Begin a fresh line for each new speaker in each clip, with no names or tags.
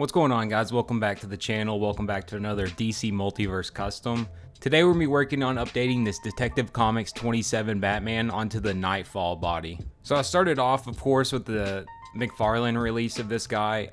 What's going on, guys? Welcome back to the channel. Welcome back to another DC Multiverse custom. Today we're going to be working on updating this Detective Comics 27 Batman onto the Nightfall body. So I started off, of course, with the McFarlane release of this guy.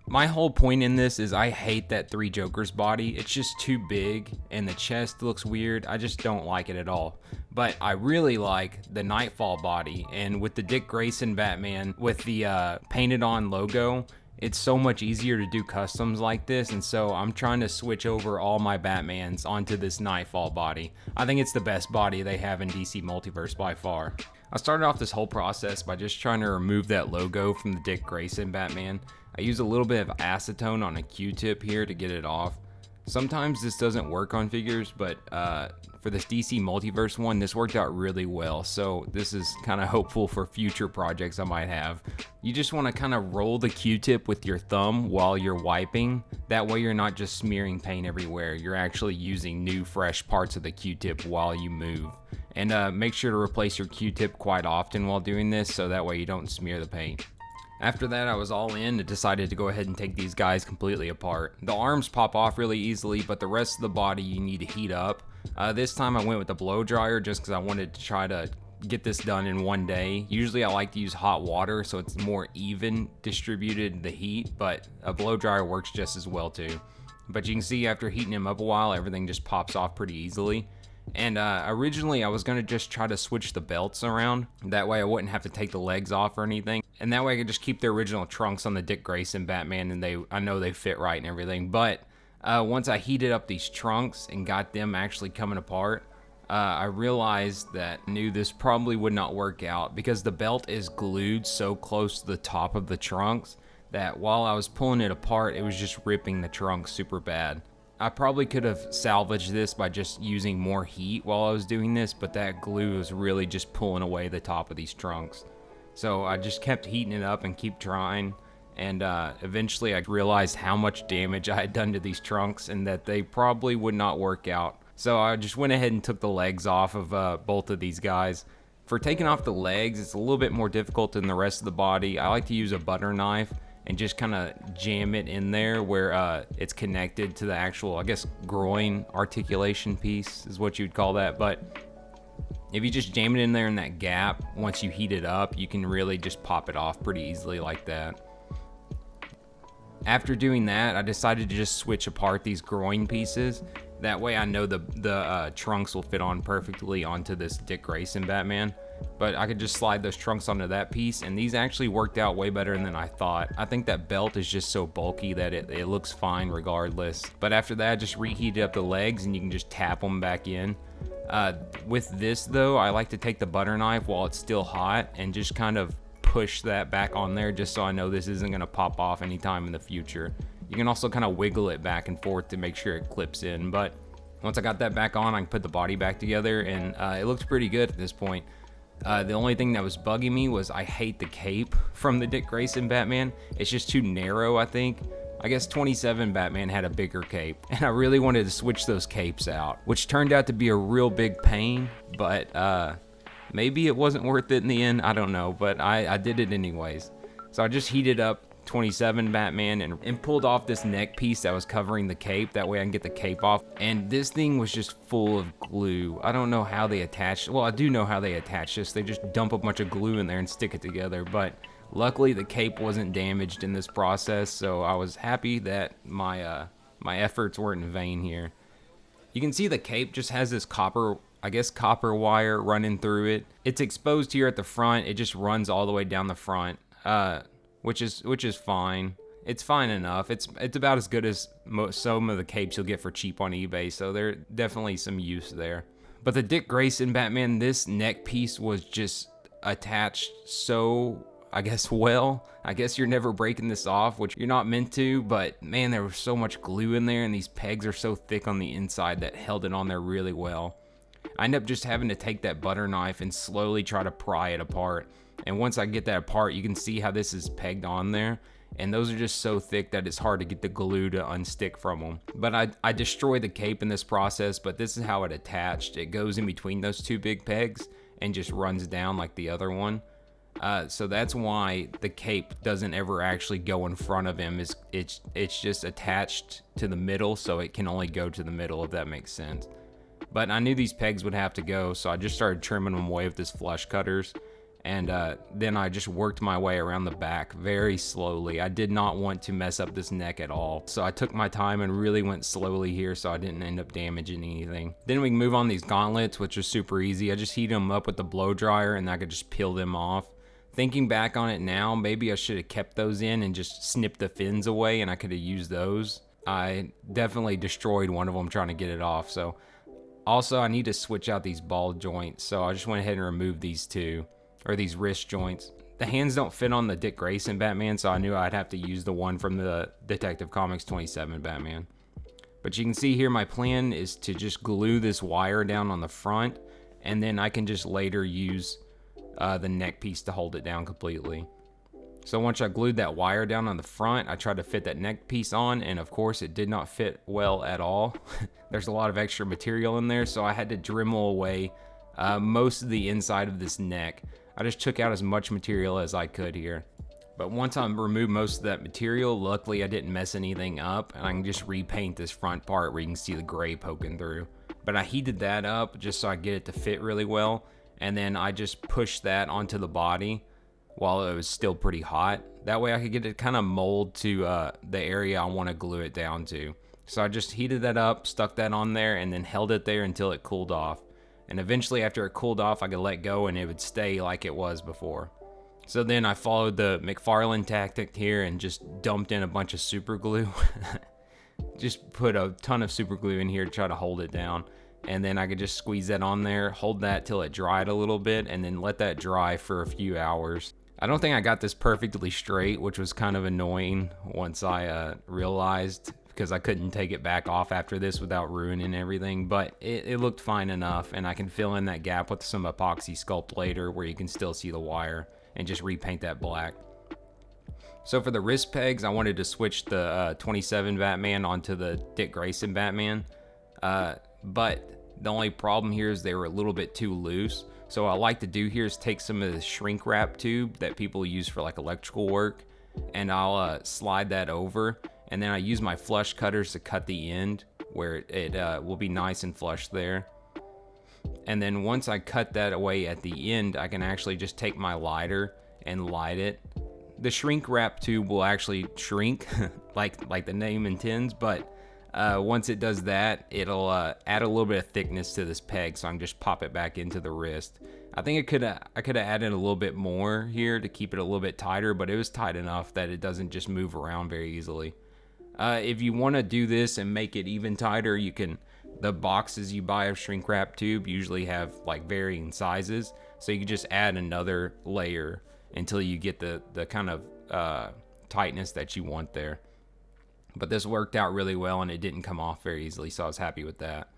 My whole point in this is I hate that Three Jokers body. It's just too big and the chest looks weird. I just don't like it at all. But I really like the Nightfall body, and with the Dick Grayson Batman with the painted on logo, it's so much easier to do customs like this, and so I'm trying to switch over all my Batmans onto this Nightfall body. I think it's the best body they have in DC Multiverse by far. I started off this whole process by just trying to remove that logo from the Dick Grayson Batman. I used a little bit of acetone on a Q-tip here to get it off. Sometimes this doesn't work on figures, but for this DC Multiverse one, this worked out really well, so this is kind of hopeful for future projects I might have. You just want to kind of roll the Q-tip with your thumb while you're wiping. That way you're not just smearing paint everywhere. You're actually using new, fresh parts of the Q-tip while you move. And make sure to replace your Q-tip quite often while doing this, so that way you don't smear the paint. After that, I was all in and decided to go ahead and take these guys completely apart. The arms pop off really easily, but the rest of the body you need to heat up. This time I went with the blow dryer just because I wanted to try to get this done in one day. Usually I like to use hot water so it's more even distributed the heat, but a blow dryer works just as well too. But you can see after heating him up a while, everything just pops off pretty easily. And originally I was going to just try to switch the belts around. That way I wouldn't have to take the legs off or anything. And that way I could just keep the original trunks on the Dick Grayson Batman, and I know they fit right and everything. But once I heated up these trunks and got them actually coming apart, I realized that I knew this probably would not work out because the belt is glued so close to the top of the trunks that while I was pulling it apart, it was just ripping the trunks super bad. I probably could have salvaged this by just using more heat while I was doing this, but that glue was really just pulling away the top of these trunks. So I just kept heating it up and keep trying, and eventually I realized how much damage I had done to these trunks and that they probably would not work out. So I just went ahead and took the legs off of both of these guys. For taking off the legs, it's a little bit more difficult than the rest of the body. I like to use a butter knife and just kind of jam it in there where it's connected to the actual, I guess, groin articulation piece is what you'd call that. But if you just jam it in there in that gap, once you heat it up, you can really just pop it off pretty easily like that. After doing that, I decided to just switch apart these groin pieces. That way I know the trunks will fit on perfectly onto this Dick Grayson Batman. But I could just slide those trunks onto that piece, and these actually worked out way better than I thought. I think that belt is just so bulky that it looks fine regardless. But after that, just reheated up the legs and you can just tap them back in. With this though, I like to take the butter knife while it's still hot and just kind of push that back on there just so I know this isn't going to pop off anytime in the future. You can also kind of wiggle it back and forth to make sure it clips in, but once I got that back on, I can put the body back together, and it looks pretty good at this point. The only thing that was bugging me was I hate the cape from the Dick Grayson Batman. It's just too narrow, I think. I guess 27 Batman had a bigger cape, and I really wanted to switch those capes out, which turned out to be a real big pain, but maybe it wasn't worth it in the end. I don't know, but I did it anyways. So I just heated up 27 Batman and pulled off this neck piece that was covering the cape. That way I can get the cape off. And this thing was just full of glue. I don't know how they attached. Well, I do know how they attach this. They just dump a bunch of glue in there and stick it together. But luckily the cape wasn't damaged in this process, so I was happy that my efforts weren't in vain here. You can see the cape just has this copper wire running through it. It's exposed here at the front. It just runs all the way down the front. Which is fine. It's fine enough. It's about as good as some of the capes you'll get for cheap on eBay, so there's definitely some use there. But the Dick Grayson Batman, this neck piece was just attached so, I guess, well. I guess you're never breaking this off, which you're not meant to, but man, there was so much glue in there, and these pegs are so thick on the inside that held it on there really well. I ended up just having to take that butter knife and slowly try to pry it apart. And once I get that apart, you can see how this is pegged on there. And those are just so thick that it's hard to get the glue to unstick from them. But I destroyed the cape in this process, but this is how it attached. It goes in between those two big pegs and just runs down like the other one. So that's why the cape doesn't ever actually go in front of him. It's just attached to the middle, so it can only go to the middle, if that makes sense. But I knew these pegs would have to go, so I just started trimming them away with this flush cutters. And then I just worked my way around the back very slowly. I did not want to mess up this neck at all. So I took my time and really went slowly here so I didn't end up damaging anything. Then we can move on these gauntlets, which are super easy. I just heat them up with the blow dryer and I could just peel them off. Thinking back on it now, maybe I should have kept those in and just snipped the fins away and I could have used those. I definitely destroyed one of them trying to get it off. So also I need to switch out these ball joints. So I just went ahead and removed these two. Or these wrist joints. The hands don't fit on the Dick Grayson Batman, so I knew I'd have to use the one from the Detective Comics 27 Batman. But you can see here my plan is to just glue this wire down on the front, and then I can just later use the neck piece to hold it down completely. So once I glued that wire down on the front, I tried to fit that neck piece on, and of course it did not fit well at all. There's a lot of extra material in there, so I had to Dremel away most of the inside of this neck. I just took out as much material as I could here. But once I removed most of that material, luckily I didn't mess anything up, and I can just repaint this front part where you can see the gray poking through. But I heated that up just so I get it to fit really well, and then I just pushed that onto the body while it was still pretty hot. That way I could get it kind of mold to the area I want to glue it down to. So I just heated that up, stuck that on there, and then held it there until it cooled off. And eventually after it cooled off, I could let go and it would stay like it was before. So then I followed the McFarlane tactic here and just dumped in a bunch of super glue. Just put a ton of super glue in here to try to hold it down. And then I could just squeeze that on there, hold that till it dried a little bit, and then let that dry for a few hours. I don't think I got this perfectly straight, which was kind of annoying once I realized, because I couldn't take it back off after this without ruining everything, but it looked fine enough, and I can fill in that gap with some epoxy sculpt later where you can still see the wire and just repaint that black. So for the wrist pegs, I wanted to switch the 27 Batman onto the Dick Grayson Batman, but the only problem here is they were a little bit too loose. So what I like to do here is take some of the shrink wrap tube that people use for like electrical work, and I'll slide that over. And then I use my flush cutters to cut the end where it will be nice and flush there. And then once I cut that away at the end, I can actually just take my lighter and light it. The shrink wrap tube will actually shrink like the name intends, but once it does that, it'll add a little bit of thickness to this peg, so I can just pop it back into the wrist. I think I could have added a little bit more here to keep it a little bit tighter, but it was tight enough that it doesn't just move around very easily. If you want to do this and make it even tighter, you can. The boxes you buy of shrink wrap tube usually have like varying sizes, so you can just add another layer until you get the kind of tightness that you want there. But this worked out really well and it didn't come off very easily, so I was happy with that.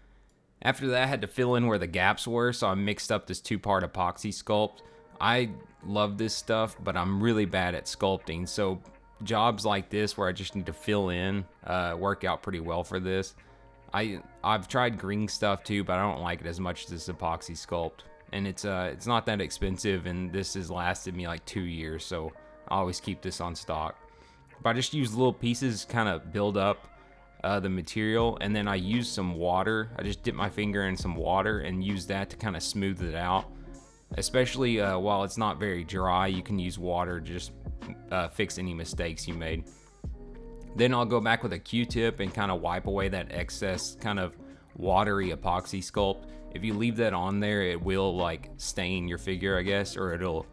After that, I had to fill in where the gaps were, so I mixed up this 2-part epoxy sculpt. I love this stuff, but I'm really bad at sculpting, so jobs like this where I just need to fill in work out pretty well for this. I've tried green stuff too, but I don't like it as much as this epoxy sculpt, and it's not that expensive, and this has lasted me like 2 years, so I always keep this on stock. But I just use little pieces, kind of build up the material, and then I use some water. I just dip my finger in some water and use that to kind of smooth it out. Especially while it's not very dry, you can use water to just fix any mistakes you made. Then I'll go back with a Q-tip and kind of wipe away that excess kind of watery epoxy sculpt. If you leave that on there, it will like stain your figure, I guess, or it'll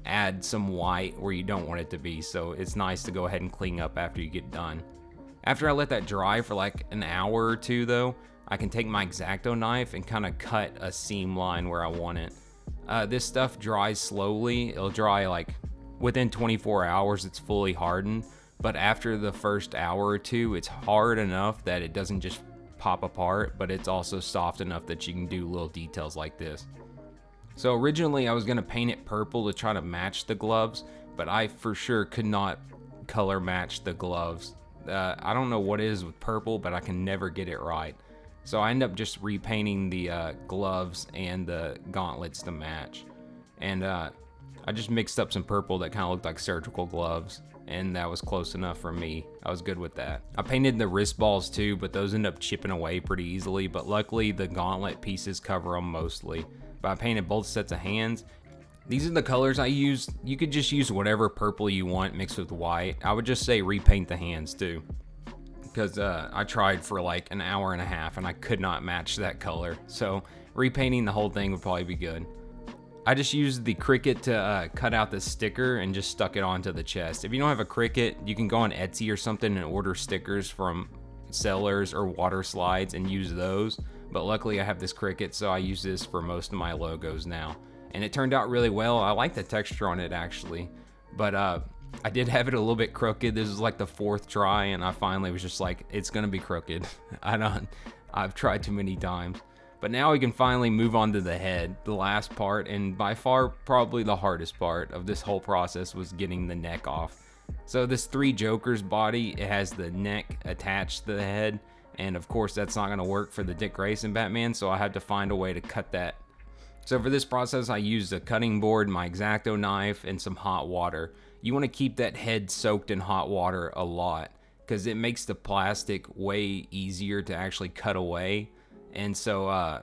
add some white where you don't want it to be. So it's nice to go ahead and clean up after you get done. After I let that dry for like an hour or two though, I can take my X-Acto knife and kind of cut a seam line where I want it. This stuff dries slowly. It'll dry like within 24 hours, it's fully hardened. But after the first hour or two, it's hard enough that it doesn't just pop apart, but it's also soft enough that you can do little details like this. So originally I was gonna paint it purple to try to match the gloves, but I for sure could not color match the gloves. I don't know what it is with purple, but I can never get it right. So I end up just repainting the gloves and the gauntlets to match. And I I just mixed up some purple that kind of looked like surgical gloves, and that was close enough for me. I was good with that. I painted the wrist balls too, but those end up chipping away pretty easily, but luckily the gauntlet pieces cover them mostly. But I painted both sets of hands. These are the colors I used. You could just use whatever purple you want mixed with white. I would just say repaint the hands too, because I tried for like an hour and a half and I could not match that color. So repainting the whole thing would probably be good. I just used the Cricut to cut out the sticker and just stuck it onto the chest. If you don't have a Cricut, you can go on Etsy or something and order stickers from sellers or water slides and use those. But luckily I have this Cricut, so I use this for most of my logos now. And it turned out really well. I like the texture on it actually. But I did have it a little bit crooked. This is like the 4th try and I finally was just like, it's gonna be crooked. I've tried too many times. But now we can finally move on to the head, the last part, and by far probably the hardest part of this whole process was getting the neck off. So this 3 Jokers body, it has the neck attached to the head, and of course that's not gonna work for the Dick Grayson Batman, so I had to find a way to cut that. So for this process I used a cutting board, my X-Acto knife, and some hot water. You wanna keep that head soaked in hot water a lot, because it makes the plastic way easier to actually cut away. And so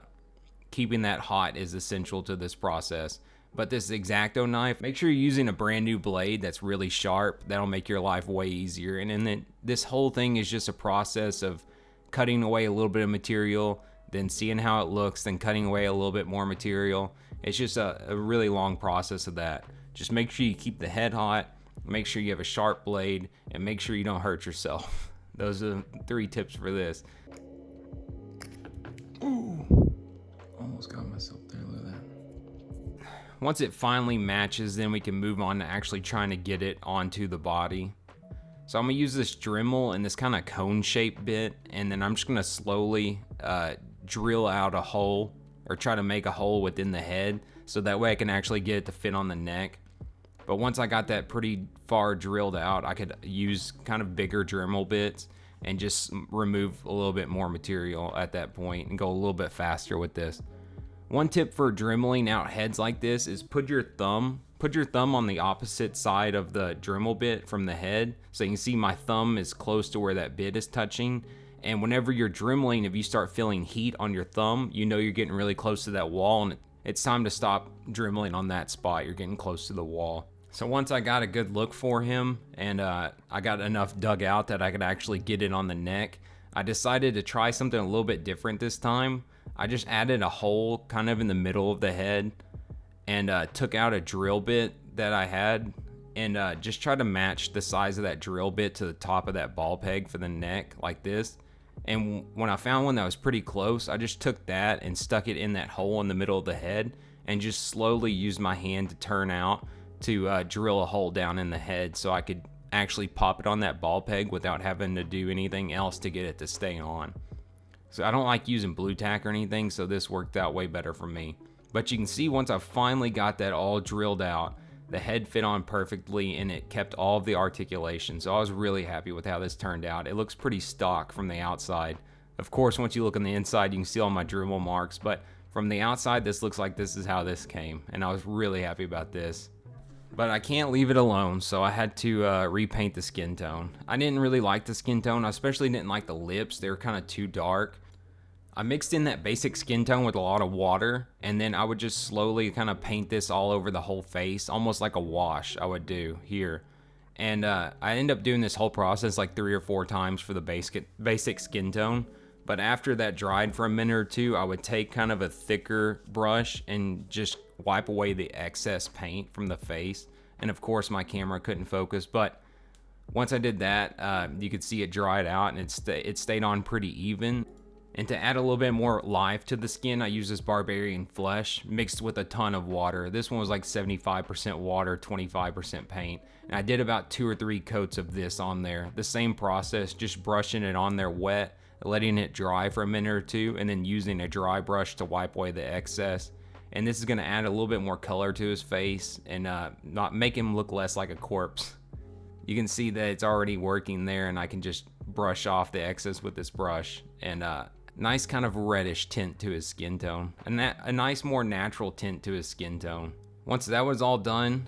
keeping that hot is essential to this process. But this X-Acto knife, make sure you're using a brand new blade that's really sharp. That'll make your life way easier. And then this whole thing is just a process of cutting away a little bit of material, then seeing how it looks, then cutting away a little bit more material. It's just a really long process of that. Just make sure you keep the head hot, make sure you have a sharp blade, and make sure you don't hurt yourself. Those are the 3 tips for this. Ooh, almost got myself there, look at that. Once it finally matches, then we can move on to actually trying to get it onto the body. So I'm gonna use this Dremel and this kind of cone shaped bit, and then I'm just gonna slowly drill out a hole, or try to make a hole within the head, so that way I can actually get it to fit on the neck. But once I got that pretty far drilled out, I could use kind of bigger Dremel bits and just remove a little bit more material at that point and go a little bit faster with this. One tip for dremeling out heads like this is put your thumb on the opposite side of the Dremel bit from the head, so you can see my thumb is close to where that bit is touching. And whenever you're dremeling, if you start feeling heat on your thumb, you know you're getting really close to that wall, and it's time to stop dremeling on that spot. You're getting close to the wall. So once I got a good look for him, and I got enough dug out that I could actually get it on the neck, I decided to try something a little bit different this time. I just added a hole kind of in the middle of the head, and took out a drill bit that I had, and just tried to match the size of that drill bit to the top of that ball peg for the neck, like this. And when I found one that was pretty close, I just took that and stuck it in that hole in the middle of the head, and just slowly used my hand to turn out to drill a hole down in the head, so I could actually pop it on that ball peg without having to do anything else to get it to stay on. So I don't like using blue tack or anything, so this worked out way better for me. But you can see once I finally got that all drilled out, the head fit on perfectly and it kept all of the articulation. So I was really happy with how this turned out. It looks pretty stock from the outside. Of course, once you look on the inside, you can see all my Dremel marks, but from the outside, this looks like this is how this came, and I was really happy about this. But I can't leave it alone, so I had to repaint the skin tone. I didn't really like the skin tone. I especially didn't like the lips. They were kind of too dark. I mixed in that basic skin tone with a lot of water, and then I would just slowly kind of paint this all over the whole face, almost like a wash I would do here. And I ended up doing this whole process like 3 or 4 times for the basic skin tone. But after that dried for a minute or two, I would take kind of a thicker brush and just wipe away the excess paint from the face. And of course my camera couldn't focus, but once I did that, you could see it dried out and it stayed on pretty even. And to add a little bit more life to the skin, I used this Barbarian Flesh mixed with a ton of water. This one was like 75% water, 25% paint. And I did about 2 or 3 coats of this on there. The same process, just brushing it on there wet, letting it dry for a minute or two, and then using a dry brush to wipe away the excess. And this is gonna add a little bit more color to his face and not make him look less like a corpse. You can see that it's already working there, and I can just brush off the excess with this brush. And nice kind of reddish tint to his skin tone. A nice more natural tint to his skin tone. Once that was all done,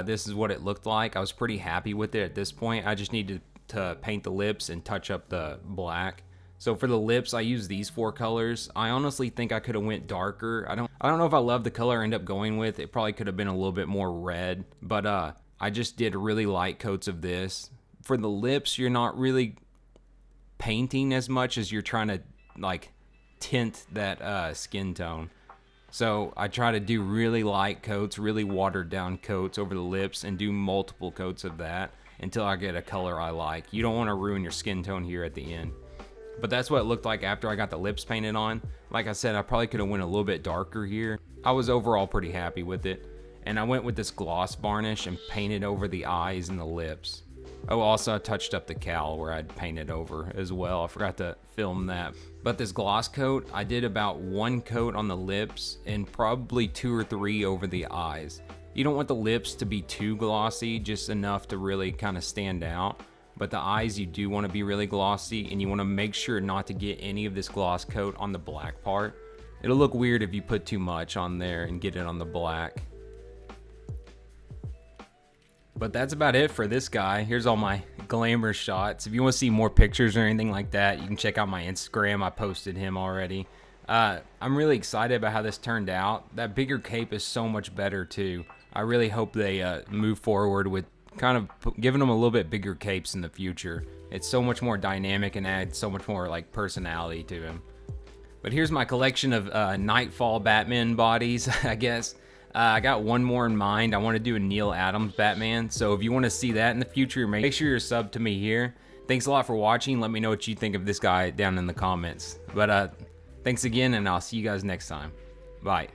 this is what it looked like. I was pretty happy with it at this point. I just needed to paint the lips and touch up the black. So for the lips, I used these 4 colors. I honestly think I could have went darker. I don't know if I love the color I ended up going with. It probably could have been a little bit more red, but I just did really light coats of this. For the lips, you're not really painting as much as you're trying to like tint that skin tone. So I try to do really light coats, really watered down coats over the lips, and do multiple coats of that until I get a color I like. You don't want to ruin your skin tone here at the end. But that's what it looked like after I got the lips painted on. Like I said, I probably could have went a little bit darker here. I was overall pretty happy with it. And I went with this gloss varnish and painted over the eyes and the lips. Oh, also I touched up the cowl where I'd painted over as well. I forgot to film that. But this gloss coat, I did about 1 coat on the lips and probably 2 or 3 over the eyes. You don't want the lips to be too glossy, just enough to really kind of stand out. But the eyes, you do want to be really glossy, and you want to make sure not to get any of this gloss coat on the black part. It'll look weird if you put too much on there and get it on the black. But that's about it for this guy. Here's all my glamour shots. If you want to see more pictures or anything like that, you can check out my Instagram. I posted him already. I'm really excited about how this turned out. That bigger cape is so much better too. I really hope they move forward with kind of giving them a little bit bigger capes in the future. It's so much more dynamic and adds so much more like personality to him. But here's my collection of Nightfall Batman bodies, I guess. I got one more in mind. I want to do a Neil Adams Batman. So if you want to see that in the future, make sure you're subbed to me here. Thanks a lot for watching. Let me know what you think of this guy down in the comments. But thanks again, and I'll see you guys next time. Bye.